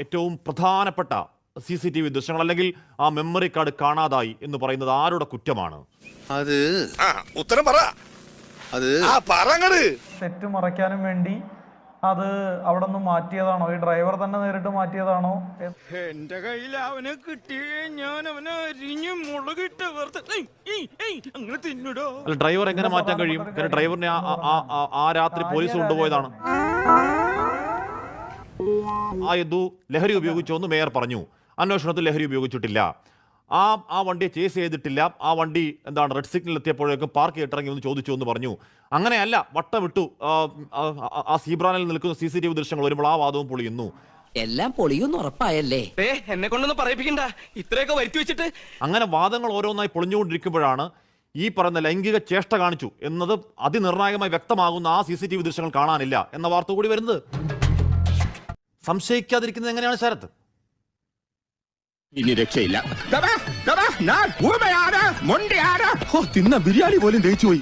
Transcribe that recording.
ഏറ്റവും പ്രധാനപ്പെട്ട CCTV ദൃശ്യങ്ങൾ അല്ലെങ്കിൽ ആ മെമ്മറി കാർഡ് കാണാതായി എന്ന് പറയുന്നത് ആരുടെ കുറ്റമാണ്? അത് ഉത്തരം പറ. അത് തെറ്റ് മറയ്ക്കാനും വേണ്ടി അത് അവിടെ നിന്ന് മാറ്റിയതാണോ? ഈ ഡ്രൈവർ തന്നെ നേരിട്ട് മാറ്റിയതാണോ? എന്റെ കയ്യിൽ അവനെ കിട്ടിയേ ഞാൻ അവനെ അരിഞ്ഞ് മുളകിട്ട് അങ്ങനെ തിന്നിടോ. അല്ല, ഡ്രൈവർ എങ്ങനെ മാറ്റാൻ കഴിയും? കാരണം ഡ്രൈവറിനെ ആ രാത്രി പോലീസ് കൊണ്ടുപോയതാണ്. ആ യദു ലഹരി ഉപയോഗിച്ചു എന്ന് മേയർ പറഞ്ഞു. അന്വേഷണത്തിൽ ലഹരി ഉപയോഗിച്ചിട്ടില്ല. ആ വണ്ടിയെ ചേസ് ചെയ്തിട്ടില്ല. ആ വണ്ടി റെഡ് സിഗ്നൽ എത്തിയപ്പോഴേക്കും പാർക്ക് ചെയ്തിറങ്ങി എന്ന് ചോദിച്ചു എന്ന് പറഞ്ഞു. അങ്ങനെയല്ല, വട്ടം വിട്ടു. ആ സീബ്രാനിൽ നിൽക്കുന്ന CCTV ദൃശ്യങ്ങൾ വരുമ്പോൾ ആ വാദവും പൊളിയുന്നു. എല്ലാം പൊളിയൊന്നും ഉറപ്പായല്ലേ? എന്നെ കൊണ്ടൊന്നും പറയിപ്പിക്കണ്ട, ഇത്രയൊക്കെ വരുത്തി വെച്ചിട്ട്. അങ്ങനെ വാദങ്ങൾ ഓരോന്നായി പൊളിഞ്ഞുകൊണ്ടിരിക്കുമ്പോഴാണ് ഈ പറയുന്ന ലൈംഗിക ചേഷ്ട കാണിച്ചു എന്നത് അതിനിർണായകമായി വ്യക്തമാകുന്ന ആ CCTV ദൃശ്യങ്ങൾ കാണാനില്ല എന്ന വാർത്ത കൂടി വരുന്നത്. സംശയിക്കാതിരിക്കുന്നത് എങ്ങനെയാണ് ശരത്ത്? ഇനി രക്ഷയില്ല. തിന്ന ബിരിയാണി പോലും ദഹിച്ചു പോയി.